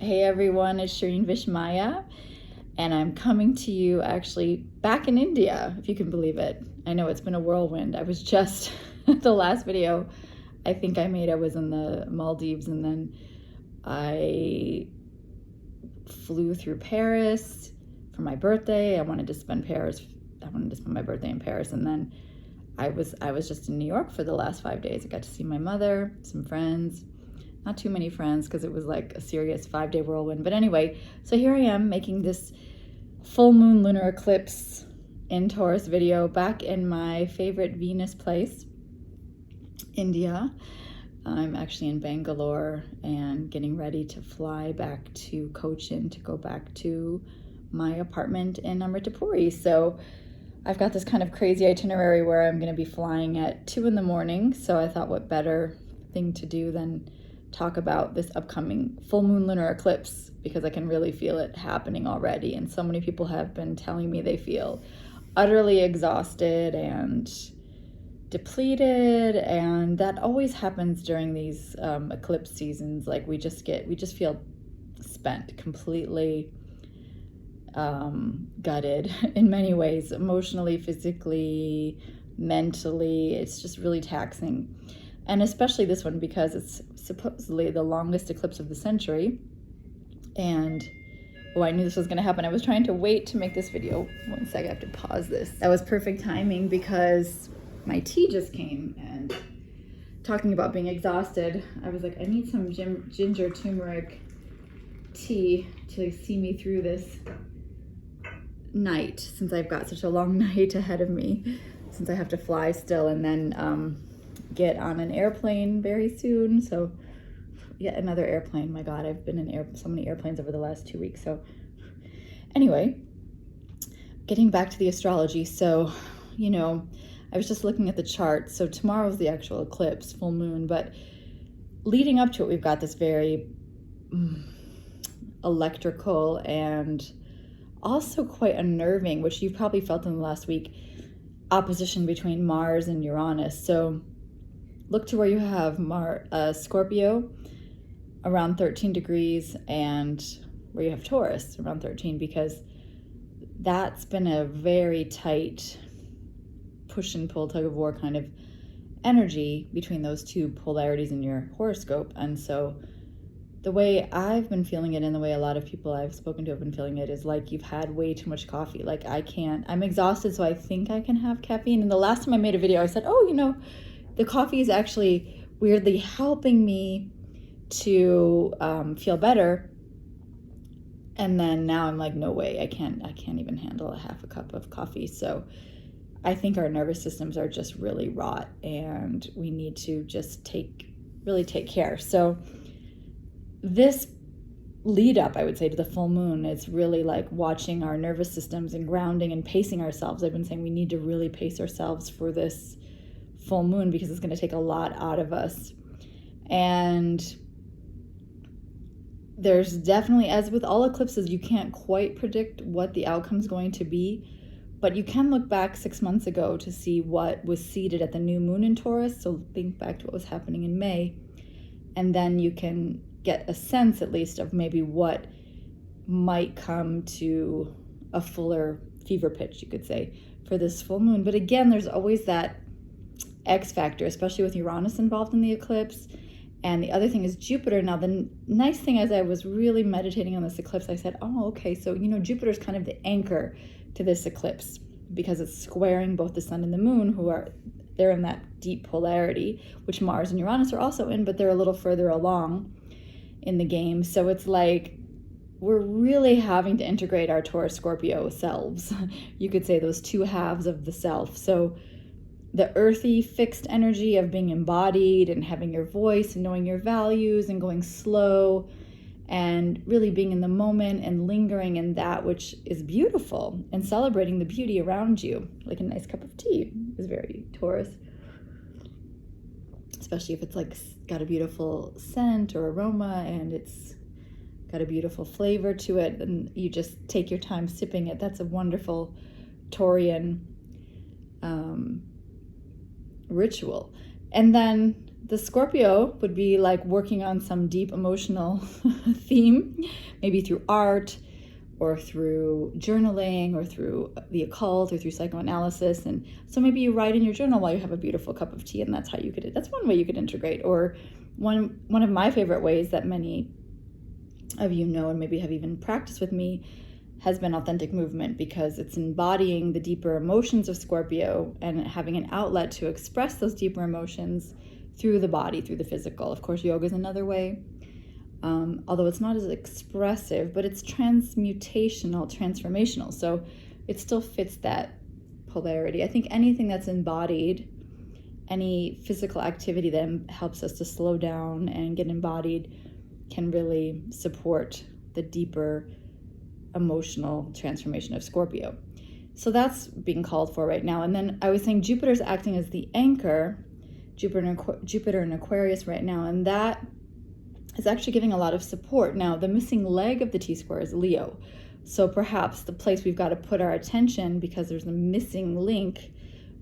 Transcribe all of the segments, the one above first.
Hey everyone, it's Sherene Vismaya, and I'm coming to you actually back in India, if you can believe it. I know it's been a whirlwind. I was just, the last video I think I made, I was in the Maldives, and then I flew through Paris for my birthday. I wanted to spend my birthday in Paris, and then I was just in New York for the last 5 days. I got to see my mother, some friends, not too many friends because it was like a serious 5-day whirlwind. But anyway, so here I am making this full moon lunar eclipse in Taurus video back in my favorite Venus place, India. I'm actually in Bangalore and getting ready to fly back to Cochin to go back to my apartment in Amritapuri. So I've got this kind of crazy itinerary where I'm going to be flying at 2 in the morning. So I thought what better thing to do than talk about this upcoming full moon lunar eclipse, because I can really feel it happening already. And so many people have been telling me they feel utterly exhausted and depleted. And that always happens during these eclipse seasons. Like we just feel spent, completely gutted in many ways, emotionally, physically, mentally. It's just really taxing. And especially this one because it's supposedly the longest eclipse of the century. And I knew this was going to happen. I was trying to wait to make this video. One sec, I have to pause this. That was perfect timing because my tea just came, and talking about being exhausted, I was like, I need some ginger turmeric tea to see me through this night, since I've got such a long night ahead of me, since I have to fly still and then get on an airplane very soon. So yet another airplane. My God, I've been in so many airplanes over the last 2 weeks. So anyway, getting back to the astrology. So, I was just looking at the chart. So tomorrow's the actual eclipse, full moon, but leading up to it, we've got this very electrical and also quite unnerving, which you've probably felt in the last week, opposition between Mars and Uranus. So look to where you have Scorpio around 13 degrees and where you have Taurus around 13, because that's been a very tight push and pull, tug of war kind of energy between those two polarities in your horoscope. And so the way I've been feeling it, and the way a lot of people I've spoken to have been feeling it, is like you've had way too much coffee. Like I'm exhausted, so I think I can have caffeine. And the last time I made a video, I said, the coffee is actually weirdly helping me to feel better. And then now I'm like, no way, I can't even handle a half a cup of coffee. So I think our nervous systems are just really wrought, and we need to just really take care. So this lead up, I would say, to the full moon is really like watching our nervous systems and grounding and pacing ourselves. I've been saying we need to really pace ourselves for this full moon because it's going to take a lot out of us. And there's definitely, as with all eclipses, you can't quite predict what the outcome is going to be, but you can look back 6 months ago to see what was seeded at the new moon in Taurus. So think back to what was happening in May, and then you can get a sense at least of maybe what might come to a fuller fever pitch, you could say, for this full moon. But again, there's always that X factor, especially with Uranus involved in the eclipse. And the other thing is Jupiter. Now, the nice thing, as I was really meditating on this eclipse, I said, okay, so, Jupiter's kind of the anchor to this eclipse because it's squaring both the sun and the moon, they're in that deep polarity, which Mars and Uranus are also in, but they're a little further along in the game. So it's like we're really having to integrate our Taurus Scorpio selves. You could say those two halves of the self. So the earthy fixed energy of being embodied and having your voice and knowing your values and going slow and really being in the moment and lingering in that which is beautiful and celebrating the beauty around you, like a nice cup of tea is very Taurus, especially if it's like got a beautiful scent or aroma and it's got a beautiful flavor to it, and you just take your time sipping it. That's a wonderful Taurian ritual. And then the Scorpio would be like working on some deep emotional theme, maybe through art or through journaling or through the occult or through psychoanalysis. And so maybe you write in your journal while you have a beautiful cup of tea, and that's one way you could integrate. Or one of my favorite ways that many of you know and maybe have even practiced with me has been authentic movement, because it's embodying the deeper emotions of Scorpio and having an outlet to express those deeper emotions through the body, through the physical. Of course, yoga is another way, although it's not as expressive, but it's transformational. So it still fits that polarity. I think anything that's embodied, any physical activity that helps us to slow down and get embodied, can really support the deeper emotional transformation of Scorpio. So that's being called for right now. And then I was saying Jupiter's acting as the anchor, Jupiter in Aquarius right now, and that is actually giving a lot of support. Now, the missing leg of the T-square is Leo. So perhaps the place we've got to put our attention, because there's a missing link,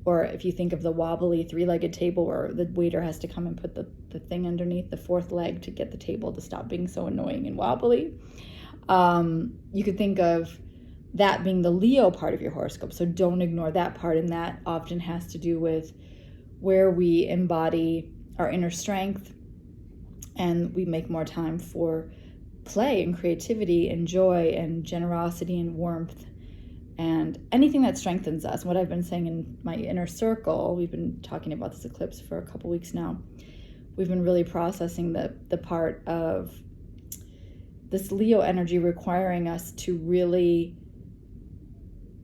or if you think of the wobbly three-legged table where the waiter has to come and put the thing underneath the fourth leg to get the table to stop being so annoying and wobbly. You could think of that being the Leo part of your horoscope. So don't ignore that part. And that often has to do with where we embody our inner strength and we make more time for play and creativity and joy and generosity and warmth and anything that strengthens us. What I've been saying in my inner circle, we've been talking about this eclipse for a couple weeks now. We've been really processing the part of this Leo energy requiring us to really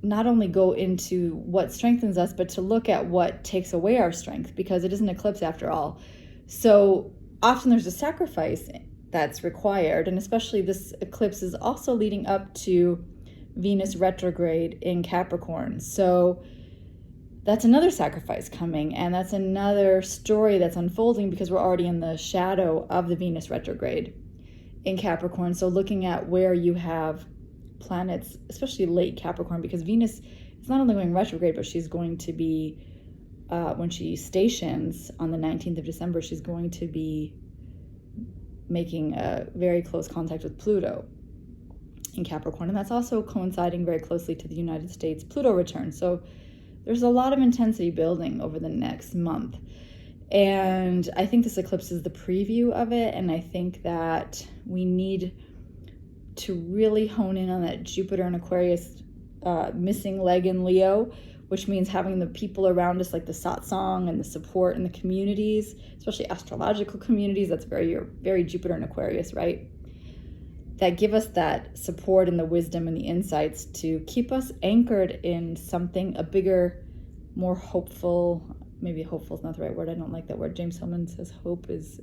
not only go into what strengthens us, but to look at what takes away our strength, because it is an eclipse after all. So often there's a sacrifice that's required, and especially this eclipse is also leading up to Venus retrograde in Capricorn. So that's another sacrifice coming, and that's another story that's unfolding because we're already in the shadow of the Venus retrograde in Capricorn. So looking at where you have planets, especially late Capricorn, because Venus is not only going retrograde, but she's going to be, when she stations on the 19th of December, she's going to be making a very close contact with Pluto in Capricorn. And that's also coinciding very closely to the United States Pluto return. So there's a lot of intensity building over the next month. And I think this eclipse is the preview of it. And I think that we need to really hone in on that Jupiter and Aquarius missing leg in Leo, which means having the people around us, like the satsang and the support and the communities, especially astrological communities. That's very Jupiter and Aquarius, right? That give us that support and the wisdom and the insights to keep us anchored in something, a bigger, more hopeful. Maybe hopeful is not the right word. I don't like that word. James Hillman says hope is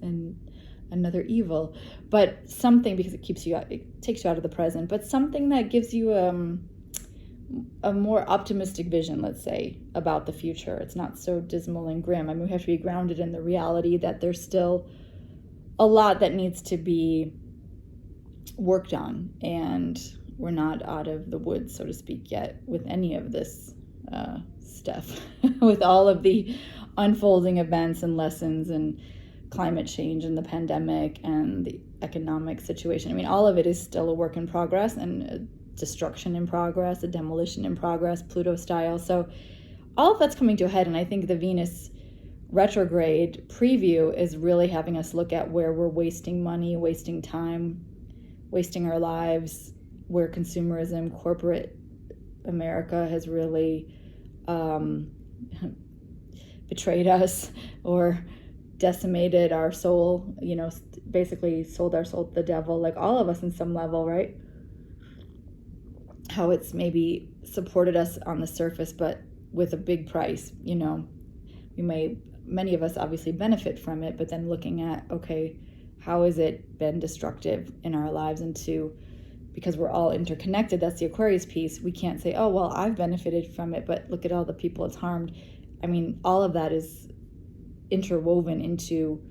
another evil, but something, because it takes you out of the present, but something that gives you a more optimistic vision, let's say, about the future. It's not so dismal and grim. I mean, we have to be grounded in the reality that there's still a lot that needs to be worked on, and we're not out of the woods, so to speak, yet with any of this stuff, with all of the unfolding events and lessons and climate change and the pandemic and the economic situation. I mean, all of it is still a work in progress, and a destruction in progress, a demolition in progress, Pluto style. So all of that's coming to a head, and I think the Venus retrograde preview is really having us look at where we're wasting money, wasting time, wasting our lives, where consumerism, corporate America has really betrayed us or decimated our soul, basically sold our soul to the devil, like all of us in some level, right? How it's maybe supported us on the surface, but with a big price, many of us obviously benefit from it, but then looking at, okay, how has it been destructive in our lives? Because we're all interconnected, that's the Aquarius piece. We can't say, oh, well, I've benefited from it, but look at all the people it's harmed. I mean, all of that is interwoven into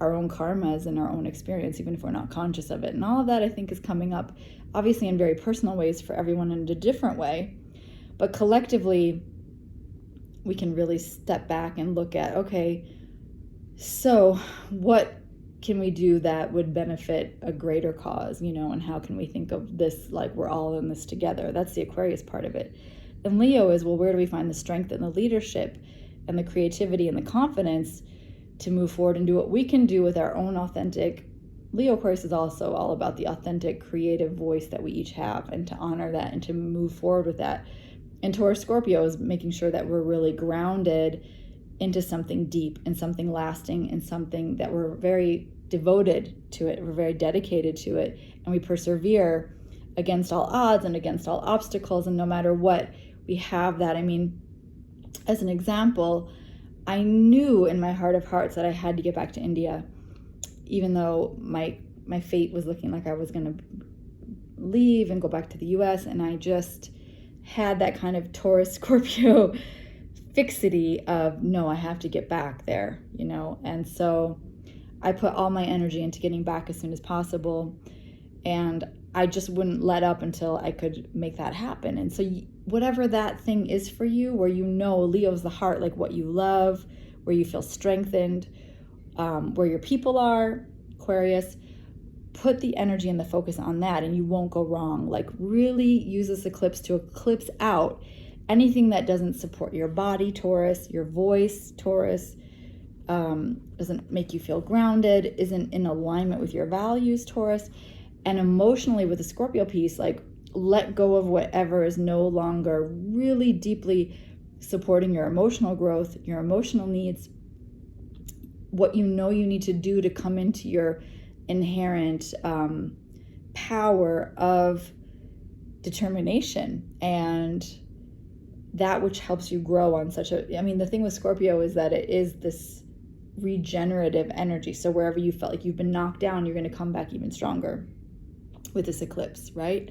our own karmas and our own experience, even if we're not conscious of it. And all of that, I think, is coming up, obviously in very personal ways for everyone in a different way. But collectively, we can really step back and look at, okay, So what can we do that would benefit a greater cause, and how can we think of this like we're all in this together? That's the Aquarius part of it. And Leo is, well, where do we find the strength and the leadership and the creativity and the confidence to move forward and do what we can do with our own authentic. Leo Aquarius is also all about the authentic creative voice that we each have, and to honor that and to move forward with that. And Taurus Scorpio is making sure that we're really grounded into something deep and something lasting and something that we're very devoted to it, we're very dedicated to it, and we persevere against all odds and against all obstacles, and no matter what, we have that. I mean, as an example, I knew in my heart of hearts that I had to get back to India, even though my fate was looking like I was going to leave and go back to the US, and I just had that kind of Taurus Scorpio fixity of, no, I have to get back there, and so I put all my energy into getting back as soon as possible, and I just wouldn't let up until I could make that happen. And so whatever that thing is for you, where Leo's the heart, like what you love, where you feel strengthened, where your people are, Aquarius, put the energy and the focus on that and you won't go wrong. Like really use this eclipse to eclipse out anything that doesn't support your body, Taurus, your voice, Taurus, doesn't make you feel grounded, isn't in alignment with your values, Taurus. And emotionally with the Scorpio piece, like let go of whatever is no longer really deeply supporting your emotional growth, your emotional needs, what you need to do to come into your inherent power of determination and that which helps you grow on the thing with Scorpio is that it is this regenerative energy. So wherever you felt like you've been knocked down, you're going to come back even stronger with this eclipse, right?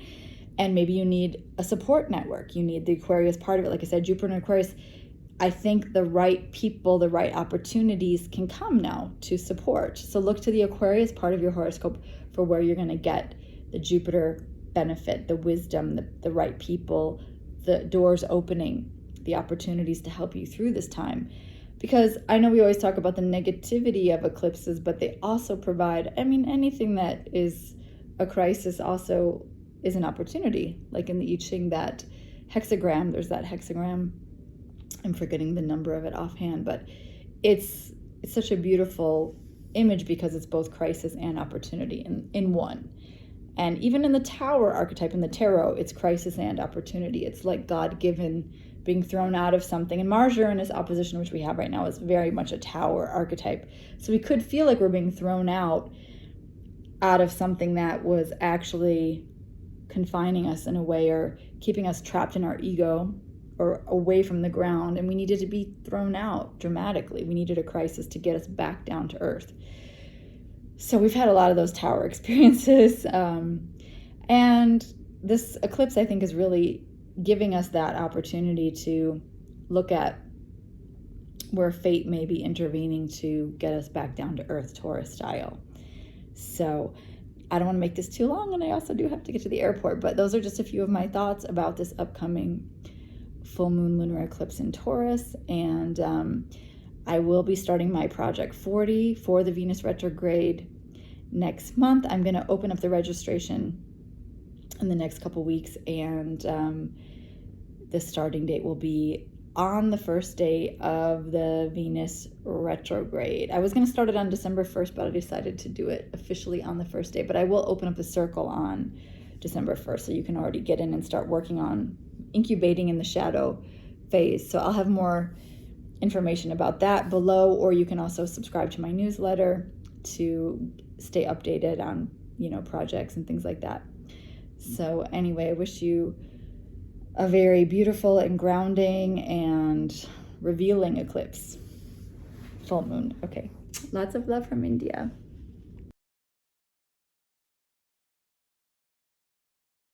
And maybe you need a support network. You need the Aquarius part of it. Like I said, Jupiter and Aquarius, I think the right people, the right opportunities can come now to support. So look to the Aquarius part of your horoscope for where you're going to get the Jupiter benefit, the wisdom, the right people, the doors opening, the opportunities to help you through this time. Because I know we always talk about the negativity of eclipses, but they also provide, anything that is a crisis also is an opportunity. Like in the I Ching, that hexagram, there's that hexagram. I'm forgetting the number of it offhand, but it's such a beautiful image because it's both crisis and opportunity in one. And even in the Tower archetype in the tarot, it's crisis and opportunity. It's like God-given, being thrown out of something. And Mars-Uranus opposition, which we have right now, is very much a Tower archetype. So we could feel like we're being thrown out of something that was actually confining us in a way, or keeping us trapped in our ego or away from the ground, and we needed to be thrown out dramatically. We needed a crisis to get us back down to earth. So we've had a lot of those Tower experiences, and this eclipse, I think, is really giving us that opportunity to look at where fate may be intervening to get us back down to earth, Taurus style. So I don't want to make this too long, and I also do have to get to the airport, but those are just a few of my thoughts about this upcoming full moon lunar eclipse in Taurus. And I will be starting my project 40 for the Venus retrograde next month. I'm going to open up the registration in the next couple weeks, and the starting date will be on the first day of the Venus retrograde. I was going to start it on December 1st, but I decided to do it officially on the first day. But I will open up the circle on December 1st, so you can already get in and start working on incubating in the shadow phase. So I'll have more information about that below, or you can also subscribe to my newsletter to stay updated on, projects and things like that. So anyway, I wish you a very beautiful and grounding and revealing eclipse. Full moon. Okay. Lots of love from India.